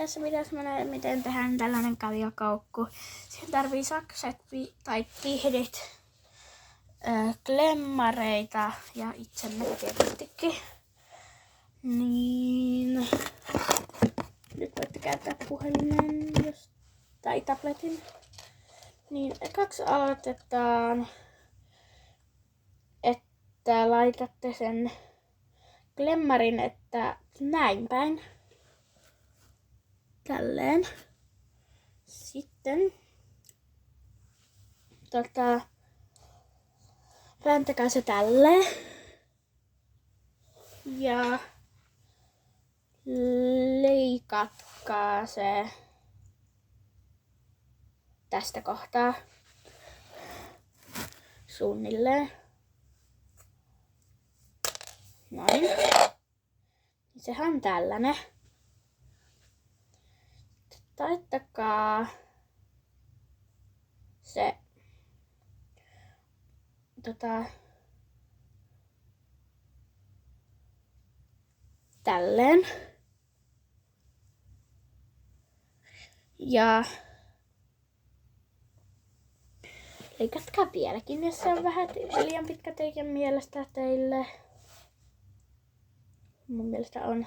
tässä videossa mä näen, miten tehdään tällainen kaljakoukku. Siihen tarvii sakset tai pihdit, klemmareita ja itsemme tietystikin. Niin. Nyt voitte käyttää puhelimen tai tabletin. Niin, ekaksi aloitetaan, että laitatte sen klemmarin, että näin päin. Tälleen. Sitten vääntäkää se tälleen. Ja leikatkaa se tästä kohtaa suunnilleen. Noin. Sehän on tällainen. Taittakaa se tälleen. Ja leikatkaa vieläkin, jos se on vähän liian pitkä teidän mielestä teille. Mun mielestä on.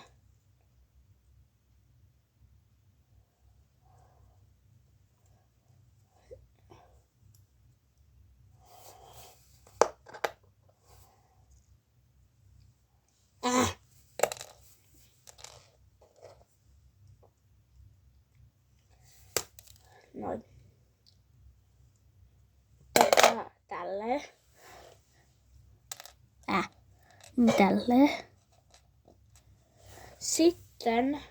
Noin. Tälleen. Tälleen. Sitten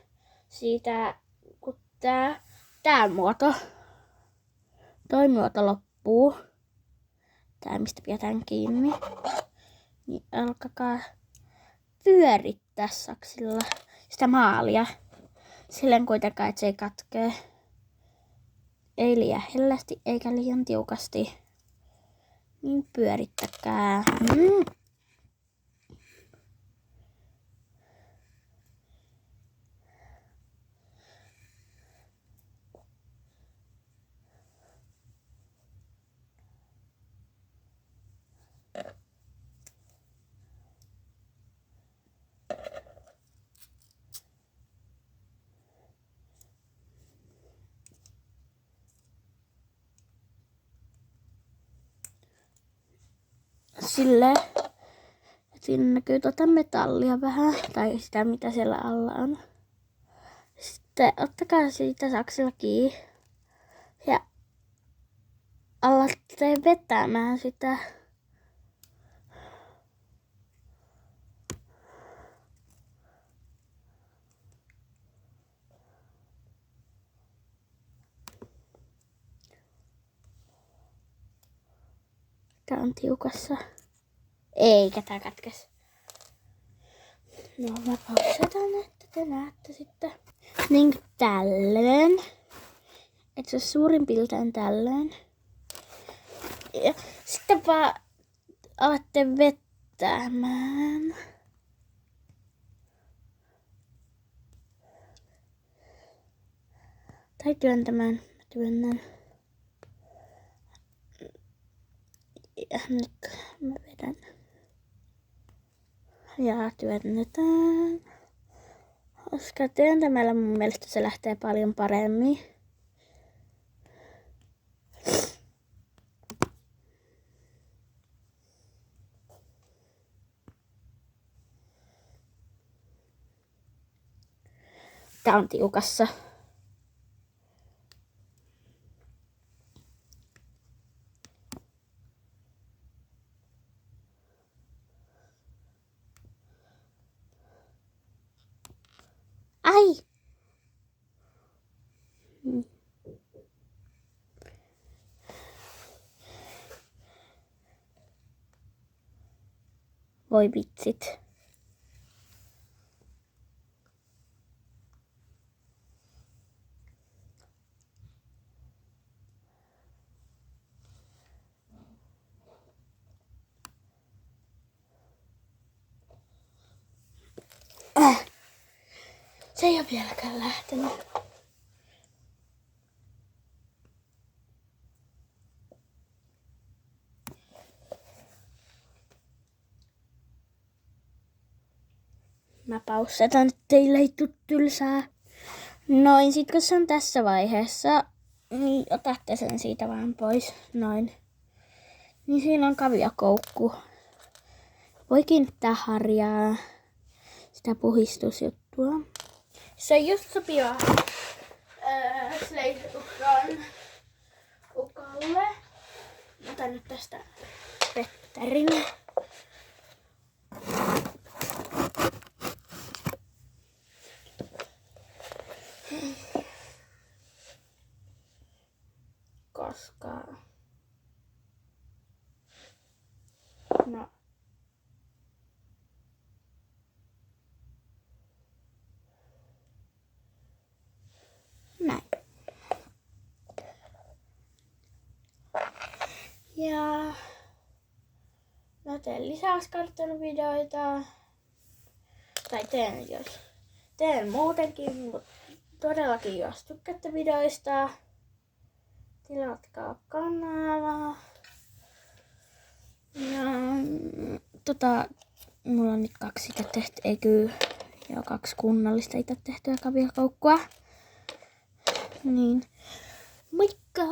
siitä, kun toi muoto loppuu, tää mistä pidetään kiinni, niin alkakaa pyörittää saksilla sitä maalia. Silleen kuitenkaan, että se ei katkee. Ei liian hellästi eikä liian tiukasti. Niin pyörittäkää. Silleen, että siinä näkyy metallia vähän, tai sitä mitä siellä alla on. Sitten ottakaa siitä saksilla kiinni ja alatte vetämään sitä. Tää on tiukassa. Eikä tää katkes. No mä pausetaan, että te näette sitten. Niin tälleen. Et se on suurin piirtein tälleen. Ja sitten vaan alatte vetämään. Tai työntämään. Mä työnnän. Ja nyt mä vedän. Ja työnnetään. Koska työntämällä mun mielestä se lähtee paljon paremmin. Tää on tiukassa. Ai! Voi vitsit. Se ei ole vieläkään lähtenyt. Mä paussetan, ettei ei tuu tylsää. Noin, sit kun se on tässä vaiheessa, niin otatte sen siitä vähän pois. Noin. Niin siinä on kaviakoukku. Voi kiinnittää harjaa. Sitä puhistusjuttua. Se on just sopiva Slate-ukkaan ukalle. Mä otan nyt tästä Petterin. Koska... No. Näin. Ja mä teen lisäyskartteluvideoita. Tai teen muutenkin, mutta todellakin jos tykkäätte videoista, tilatkaa kanavaa. Ja mulla on nyt 2 itse tehty, ja 2 kunnallista itse tehtyä kaviakoukkua. Niin, moikka!